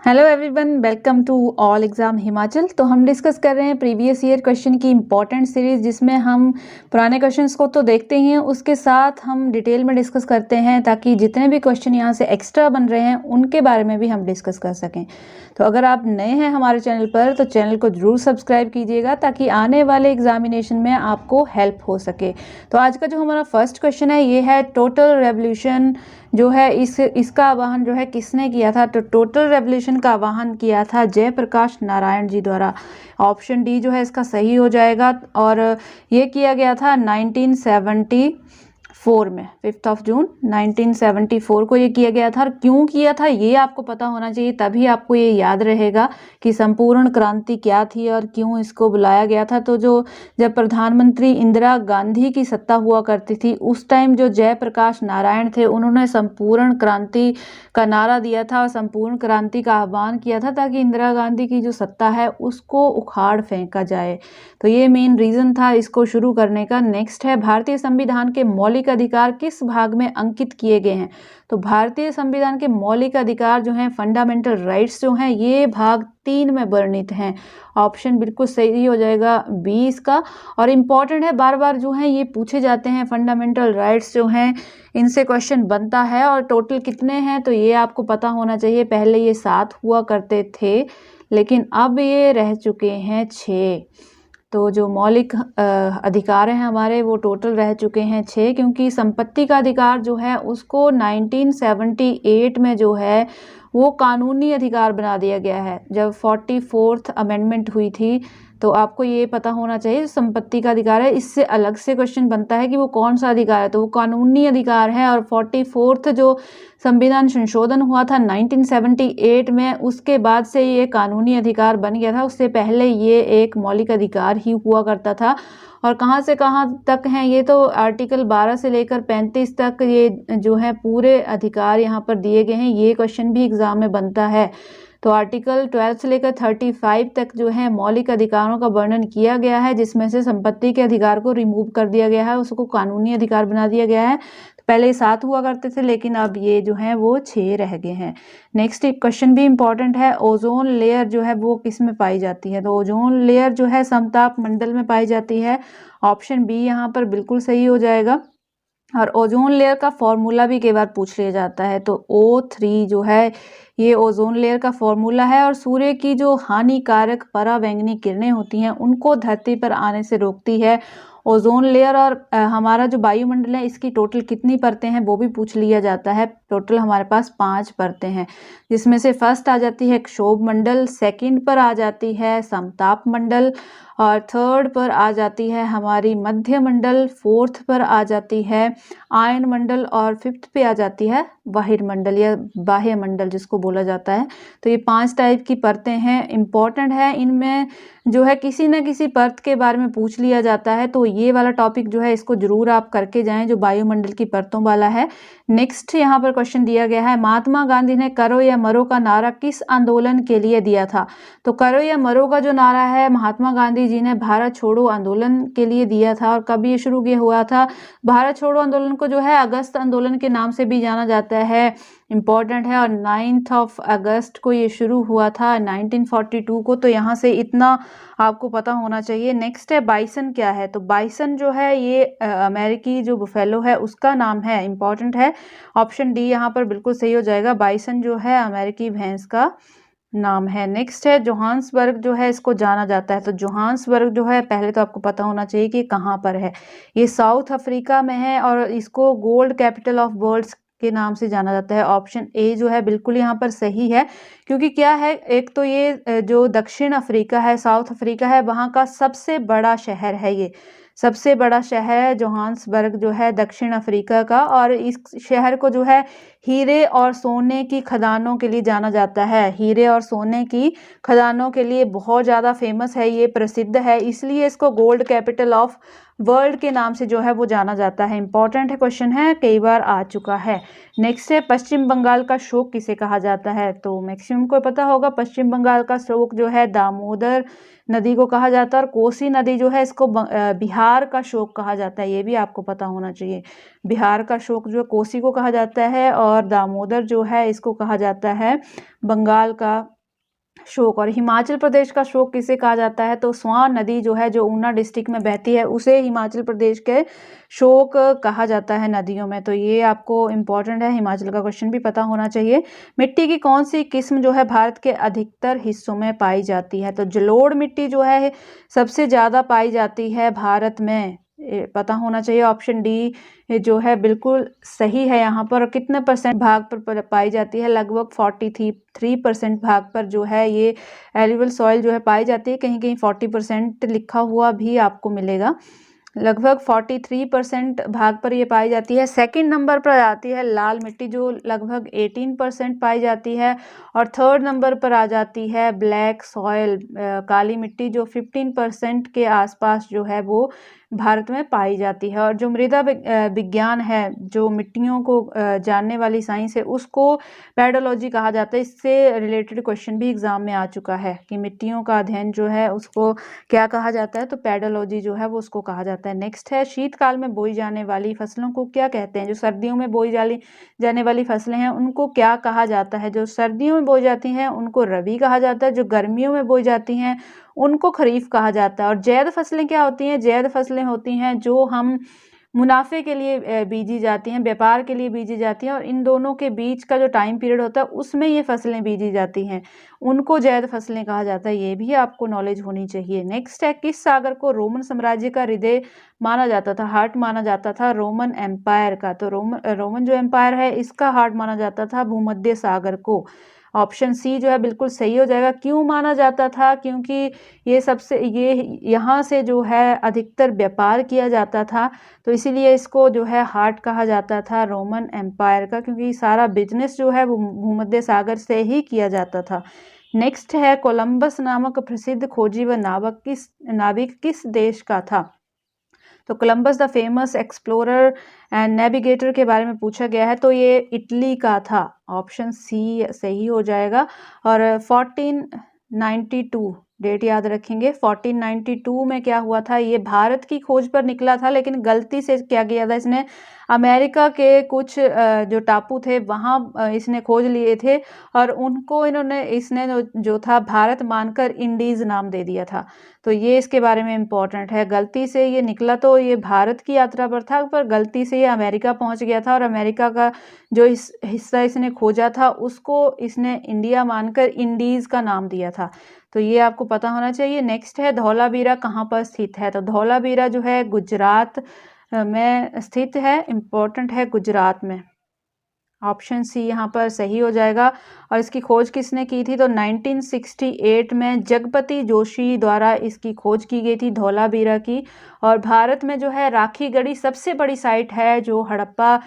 Hello everyone, welcome to all exam Himachal. तो हम discuss कर रहे हैं प्रीवियस ईयर क्वेश्चन की इम्पॉर्टेंट सीरीज़, जिसमें हम पुराने क्वेश्चंस को तो देखते ही हैं, उसके साथ हम डिटेल में डिस्कस करते हैं ताकि जितने भी क्वेश्चन यहाँ से एक्स्ट्रा बन रहे हैं उनके बारे में भी हम डिस्कस कर सकें। तो अगर आप नए हैं हमारे चैनल पर तो चैनल को ज़रूर सब्सक्राइब कीजिएगा ताकि आने वाले एग्जामिनेशन में आपको हेल्प हो सके। तो आज का जो हमारा फर्स्ट क्वेश्चन है ये है टोटल रेवोल्यूशन जो है इसका आह्वान जो है किसने किया था। तो टोटल रेवोल्यूशन का आह्वान किया था जयप्रकाश नारायण जी द्वारा। ऑप्शन डी जो है इसका सही हो जाएगा और ये किया गया था 1974 में, 5 जून 1974 को ये किया गया था। और क्यों किया था ये आपको पता होना चाहिए, तभी आपको ये याद रहेगा कि संपूर्ण क्रांति क्या थी और क्यों इसको बुलाया गया था। तो जब प्रधानमंत्री इंदिरा गांधी की सत्ता हुआ करती थी उस टाइम जो जयप्रकाश नारायण थे उन्होंने संपूर्ण क्रांति का नारा दिया था और संपूर्ण क्रांति का आह्वान किया था ताकि इंदिरा गांधी की जो सत्ता है उसको उखाड़ फेंका जाए। तो ये मेन रीज़न था इसको शुरू करने का। नेक्स्ट है भारतीय संविधान के मौलिक अधिकार किस भाग में अंकित किए गए हैं। तो भारतीय संविधान के मौलिक अधिकार जो हैं, फंडामेंटल राइट्स जो हैं, ये भाग 3 में वर्णित हैं। ऑप्शन बिल्कुल सही हो जाएगा 20 का। और इम्पॉर्टेंट है, बार बार जो है ये पूछे जाते हैं फंडामेंटल राइट्स जो हैं, इनसे क्वेश्चन बनता है। और टोटल कितने हैं तो ये आपको पता होना चाहिए। पहले ये 7 हुआ करते थे लेकिन अब ये रह चुके हैं 6। तो जो मौलिक अधिकार हैं हमारे वो टोटल रह चुके हैं 6, क्योंकि संपत्ति का अधिकार जो है उसको 1978 में जो है वो कानूनी अधिकार बना दिया गया है। जब 44th अमेंडमेंट हुई थी तो आपको ये पता होना चाहिए संपत्ति का अधिकार है। इससे अलग से क्वेश्चन बनता है कि वो कौन सा अधिकार है, तो वो कानूनी अधिकार है। और 44th जो संविधान संशोधन हुआ था 1978 में, उसके बाद से ये कानूनी अधिकार बन गया था। उससे पहले ये एक मौलिक अधिकार ही हुआ करता था। और कहाँ से कहाँ तक हैं ये तो आर्टिकल 12 से लेकर 35 तक ये जो है पूरे अधिकार यहाँ पर दिए गए हैं। ये क्वेश्चन भी एग्जाम में बनता है। तो आर्टिकल 12 से लेकर 35 तक जो है मौलिक अधिकारों का वर्णन किया गया है, जिसमें से संपत्ति के अधिकार को रिमूव कर दिया गया है, उसको कानूनी अधिकार बना दिया गया है। तो पहले 7 हुआ करते थे लेकिन अब ये जो है वो 6 रह गए हैं। नेक्स्ट एक क्वेश्चन भी इंपॉर्टेंट है, ओजोन लेयर जो है वो किस में पाई जाती है। तो ओजोन लेयर जो है समताप मंडल में पाई जाती है। ऑप्शन बी यहाँ पर बिल्कुल सही हो जाएगा। और ओजोन लेयर का फॉर्मूला भी कई बार पूछ लिया जाता है। तो O3 जो है ये ओजोन लेयर का फॉर्मूला है और सूर्य की जो हानिकारक पराबैंगनी किरणें होती हैं उनको धरती पर आने से रोकती है ओजोन लेयर। और हमारा जो वायुमंडल है इसकी टोटल कितनी परतें हैं वो भी पूछ लिया जाता है। टोटल हमारे पास 5 परतें हैं, जिसमें से फर्स्ट आ जाती है क्षोभ मंडल, सेकंड पर आ जाती है समताप मंडल, और थर्ड पर आ जाती है हमारी मध्य मंडल, फोर्थ पर आ जाती है आयन मंडल, और फिफ्थ पे आ जाती है बहिर्मंडल या बाह्य मंडल जिसको बोला जाता है। तो ये 5 टाइप की परतें हैं, इंपॉर्टेंट है। इनमें जो है किसी न किसी परत के बारे में पूछ लिया जाता है, तो ये वाला टॉपिक जो है इसको जरूर आप करके जाएं जो वायुमंडल की परतों वाला है। नेक्स्ट यहाँ पर क्वेश्चन दिया गया है, महात्मा गांधी ने करो या मरो का नारा किस आंदोलन के लिए दिया था। तो करो या मरो का जो नारा है महात्मा गांधी जी ने भारत छोड़ो आंदोलन के लिए दिया था। और कब ये शुरू हुआ था। भारत छोड़ो आंदोलन को जो है अगस्त आंदोलन के नाम से भी जाना जाता है, इम्पॉर्टेंट है। और 9 अगस्त को ये शुरू हुआ था 1942 को। तो यहाँ से इतना आपको पता होना चाहिए। नेक्स्ट है बाइसन क्या है। तो बाइसन जो है ये अमेरिकी जो बुफेलो है उसका नाम है, इम्पॉर्टेंट है। ऑप्शन डी यहाँ पर बिल्कुल सही हो जाएगा। बाइसन जो है अमेरिकी भैंस का नाम है। नेक्स्ट है जोहान्सबर्ग जो है इसको जाना जाता है। तो जोहान्सबर्ग जो है पहले तो आपको पता होना चाहिए कि कहाँ पर है। ये साउथ अफ्रीका में है और इसको गोल्ड कैपिटल ऑफ वर्ल्ड के नाम से जाना जाता है। ऑप्शन ए जो है बिल्कुल यहाँ पर सही है, क्योंकि क्या है, एक तो ये जो दक्षिण अफ्रीका है, साउथ अफ्रीका है, वहाँ का सबसे बड़ा शहर है। ये सबसे बड़ा शहर है जोहान्सबर्ग जो है दक्षिण अफ्रीका का। और इस शहर को जो है हीरे और सोने की खदानों के लिए जाना जाता है। हीरे और सोने की खदानों के लिए बहुत ज़्यादा फेमस है, ये प्रसिद्ध है, इसलिए इसको गोल्ड कैपिटल ऑफ वर्ल्ड के नाम से जो है वो जाना जाता है। इंपॉर्टेंट है, क्वेश्चन है, कई बार आ चुका है। नेक्स्ट है पश्चिम बंगाल का शोक किसे कहा जाता है। तो मैक्सिमम को पता होगा पश्चिम बंगाल का शोक जो है दामोदर नदी को कहा जाता है। और कोसी नदी जो है इसको बिहार बिहार का शोक कहा जाता है, ये भी आपको पता होना चाहिए। बिहार का शोक जो कोसी को कहा जाता है और दामोदर जो है इसको कहा जाता है बंगाल का शोक। और हिमाचल प्रदेश का शोक किसे कहा जाता है, तो स्वान नदी जो है जो ऊना डिस्ट्रिक्ट में बहती है उसे हिमाचल प्रदेश के शोक कहा जाता है नदियों में। तो ये आपको इम्पोर्टेंट है, हिमाचल का क्वेश्चन भी पता होना चाहिए। मिट्टी की कौन सी किस्म जो है भारत के अधिकतर हिस्सों में पाई जाती है, तो जलोढ़ मिट्टी जो है सबसे ज़्यादा पाई जाती है भारत में, पता होना चाहिए। ऑप्शन डी जो है बिल्कुल सही है। यहाँ पर कितने परसेंट भाग पर पाई जाती है, लगभग 43% भाग पर जो है ये एल्यूवियल सॉइल जो है पाई जाती है। कहीं कहीं 40% लिखा हुआ भी आपको मिलेगा, लगभग 43% भाग पर ये पाई जाती है। सेकंड नंबर पर आती है लाल मिट्टी जो लगभग 18% पाई जाती है। और थर्ड नंबर पर आ जाती है ब्लैक सॉइल, काली मिट्टी जो 15% के आसपास जो है वो भारत में पाई जाती है। और जो मृदा विज्ञान है, जो मिट्टियों को जानने वाली साइंस है, उसको पेडोलॉजी कहा जाता है। इससे रिलेटेड क्वेश्चन भी एग्जाम में आ चुका है कि मिट्टियों का अध्ययन जो है उसको क्या कहा जाता है, तो पेडोलॉजी जो है वो उसको कहा जाता है। नेक्स्ट है शीतकाल में बोई जाने वाली फसलों को क्या कहते हैं, जो सर्दियों में बोई जाने वाली फसलें हैं उनको क्या कहा जाता है। जो सर्दियों में बोई जाती हैं उनको रबी कहा जाता है, जो गर्मियों में बोई जाती हैं उनको खरीफ कहा जाता है। और ज़ैद फसलें क्या होती हैं, ज़ैद फसलें होती हैं जो हम मुनाफे के लिए बीजी जाती हैं, व्यापार के लिए बीजी जाती हैं, और इन दोनों के बीच का जो टाइम पीरियड होता है उसमें ये फसलें बीजी जाती हैं, उनको ज़ैद फसलें कहा जाता है। ये भी आपको नॉलेज होनी चाहिए। नेक्स्ट है, किस सागर को रोमन साम्राज्य का हृदय माना जाता था, हार्ट माना जाता था रोमन एम्पायर का, तो रोमन जो एम्पायर है इसका हार्ट माना जाता था भूमध्य सागर को। ऑप्शन सी जो है बिल्कुल सही हो जाएगा। क्यों माना जाता था, क्योंकि ये यहाँ से जो है अधिकतर व्यापार किया जाता था, तो इसीलिए इसको जो है हार्ट कहा जाता था रोमन एम्पायर का, क्योंकि सारा बिजनेस जो है वो भूमध्य सागर से ही किया जाता था। नेक्स्ट है, कोलंबस नामक प्रसिद्ध खोजी व नाविक किस देश का था, तो Columbus the famous explorer and navigator के बारे में पूछा गया है, तो ये इटली का था। ऑप्शन सी सही हो जाएगा। और 1492 डेट याद रखेंगे, 1492 में क्या हुआ था, ये भारत की खोज पर निकला था, लेकिन गलती से क्या किया था इसने, अमेरिका के कुछ जो टापू थे वहाँ इसने खोज लिए थे और उनको इसने जो था भारत मानकर इंडीज़ नाम दे दिया था। तो ये इसके बारे में इम्पोर्टेंट है। गलती से ये निकला तो ये भारत की यात्रा पर था, पर गलती से ये अमेरिका पहुंच गया था और अमेरिका का जो हिस्सा इसने खोजा था उसको इसने इंडिया मानकर इंडीज़ का नाम दिया था। तो ये आपको पता होना चाहिए। नेक्स्ट है, धौलावीरा कहाँ पर स्थित है, तो धौलावीरा जो है गुजरात में स्थित है, इम्पोर्टेंट है गुजरात में। ऑप्शन सी यहाँ पर सही हो जाएगा। और इसकी खोज किसने की थी, तो 1968 में जगपति जोशी द्वारा इसकी खोज की गई थी धौलावीरा की। और भारत में जो है राखी गढ़ी सबसे बड़ी साइट है, जो हड़प्पा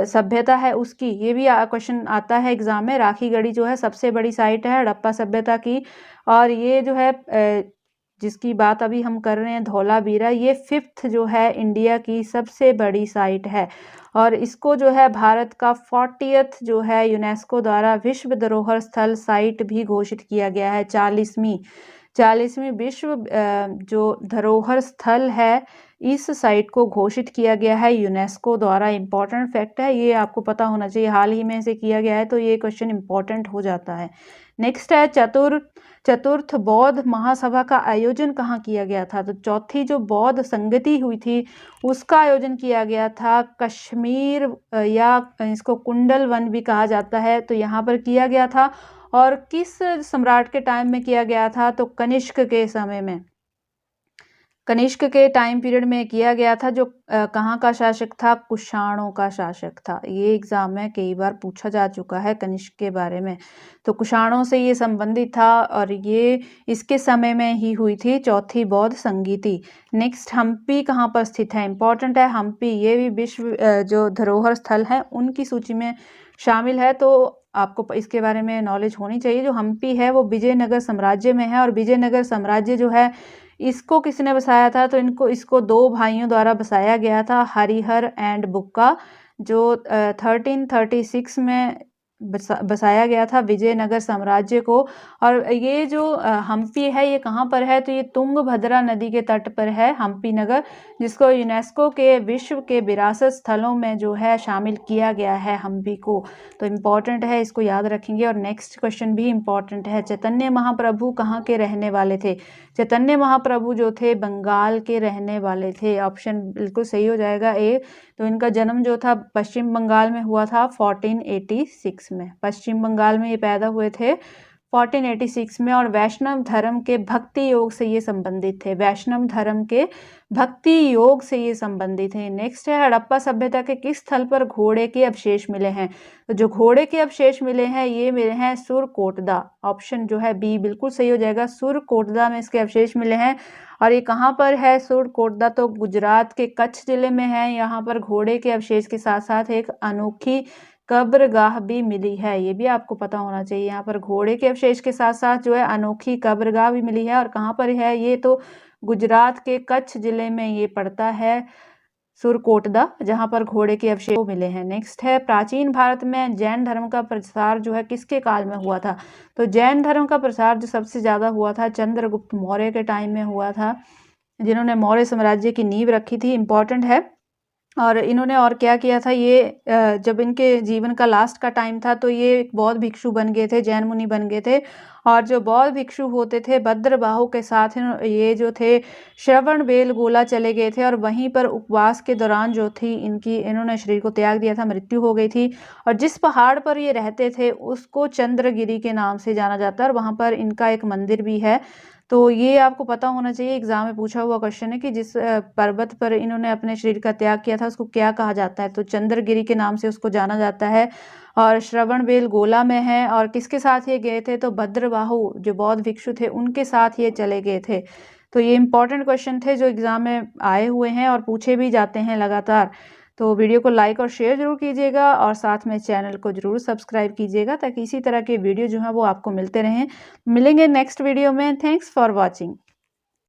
सभ्यता है उसकी, ये भी क्वेश्चन आता है एग्जाम में। राखी गढ़ी जो है सबसे बड़ी साइट है हड़प्पा सभ्यता की। और ये जो है जिसकी बात अभी हम कर रहे हैं धौलावीरा, ये 5th जो है इंडिया की सबसे बड़ी साइट है। और इसको जो है भारत का 40th जो है यूनेस्को द्वारा विश्व धरोहर स्थल साइट भी घोषित किया गया है। 40वीं विश्व जो धरोहर स्थल है इस साइट को घोषित किया गया है यूनेस्को द्वारा। इम्पोर्टेंट फैक्ट है, ये आपको पता होना चाहिए, हाल ही में से किया गया है, तो ये क्वेश्चन इम्पोर्टेंट हो जाता है। नेक्स्ट है, चतुर्थ बौद्ध महासभा का आयोजन कहाँ किया गया था, तो चौथी जो बौद्ध संगति हुई थी उसका आयोजन किया गया था कश्मीर, या इसको कुंडल वन भी कहा जाता है, तो यहाँ पर किया गया था। और किस सम्राट के टाइम में किया गया था, तो कनिष्क के समय में, कनिष्क के टाइम पीरियड में किया गया था। जो कहाँ का शासक था, कुषाणों का शासक था। ये एग्जाम में कई बार पूछा जा चुका है कनिष्क के बारे में, तो कुषाणों से ये संबंधित था और ये इसके समय में ही हुई थी चौथी बौद्ध संगीति। नेक्स्ट, हम्पी कहाँ पर स्थित है, इंपॉर्टेंट है हम्पी, ये भी विश्व जो धरोहर स्थल है उनकी सूची में शामिल है, तो आपको इसके बारे में नॉलेज होनी चाहिए। जो हम्पी है वो विजयनगर साम्राज्य में है, और विजयनगर साम्राज्य जो है इसको किसने बसाया था, तो इसको 2 भाइयों द्वारा बसाया गया था, हरिहर एंड बुक्का, जो 1336 में बसाया गया था विजयनगर साम्राज्य को। और ये जो हम्पी है ये कहाँ पर है, तो ये तुंगभद्रा नदी के तट पर है हम्पी नगर, जिसको यूनेस्को के विश्व के विरासत स्थलों में जो है शामिल किया गया है हम्पी को। तो इम्पॉर्टेंट है, इसको याद रखेंगे। और नेक्स्ट क्वेश्चन भी इम्पॉर्टेंट है, चैतन्य महाप्रभु कहाँ के रहने वाले थे। चैतन्य महाप्रभु जो थे बंगाल के रहने वाले थे। ऑप्शन बिल्कुल सही हो जाएगा ए। तो इनका जन्म जो था पश्चिम बंगाल में हुआ था 1486 में। पश्चिम बंगाल में ये पैदा हुए थे 1486 में। और वैष्णव धर्म के भक्ति योग से ये संबंधित थे। वैष्णव धर्म के भक्ति योग से ये संबंधित है। नेक्स्ट है, हड़प्पा सभ्यता के किस स्थल पर घोड़े के अवशेष मिले हैं। तो जो घोड़े के अवशेष मिले हैं ये मिले हैं सुरकोटदा। ऑप्शन जो है बी बिल्कुल सही हो जाएगा, सुरकोटदा में इसके अवशेष मिले हैं। और ये कहाँ पर है सुरकोटदा, तो गुजरात के कच्छ जिले में है। यहाँ पर घोड़े के अवशेष के साथ साथ एक अनोखी कब्रगाह भी मिली है, ये भी आपको पता होना चाहिए। यहाँ पर घोड़े के अवशेष के साथ साथ जो है अनोखी कब्रगाह भी मिली है। और कहाँ पर है ये, तो गुजरात के कच्छ जिले में ये पड़ता है सुरकोटदा, जहाँ पर घोड़े के अवशेष मिले हैं। नेक्स्ट है, प्राचीन भारत में जैन धर्म का प्रसार जो है किसके काल में हुआ था। तो जैन धर्म का प्रसार जो सबसे ज़्यादा हुआ था चंद्रगुप्त मौर्य के टाइम में हुआ था, जिन्होंने मौर्य साम्राज्य की नींव रखी थी। इम्पॉर्टेंट है। और इन्होंने और क्या किया था, ये जब इनके जीवन का लास्ट का टाइम था तो ये एक बौद्ध भिक्षु बन गए थे, जैन मुनि बन गए थे। और जो बौद्ध भिक्षु होते थे भद्रबाहु के साथ ये जो थे श्रवण बेलगोला चले गए थे। और वहीं पर उपवास के दौरान जो थी इन्होंने शरीर को त्याग दिया था, मृत्यु हो गई थी। और जिस पहाड़ पर ये रहते थे उसको चंद्रगिरी के नाम से जाना जाता है और वहाँ पर इनका एक मंदिर भी है। तो ये आपको पता होना चाहिए, एग्जाम में पूछा हुआ क्वेश्चन है कि जिस पर्वत पर इन्होंने अपने शरीर का त्याग किया था उसको क्या कहा जाता है। तो चंद्रगिरी के नाम से उसको जाना जाता है। और श्रवण बेलगोला में है। और किसके साथ ये गए थे, तो भद्रबाहु जो बौद्ध भिक्षु थे उनके साथ ये चले गए थे। तो ये इंपॉर्टेंट क्वेश्चन थे जो एग्जाम में आए हुए हैं और पूछे भी जाते हैं लगातार। तो वीडियो को लाइक और शेयर जरूर कीजिएगा और साथ में चैनल को जरूर सब्सक्राइब कीजिएगा ताकि इसी तरह के वीडियो जो है वो आपको मिलते रहें। मिलेंगे नेक्स्ट वीडियो में। Thanks for watching.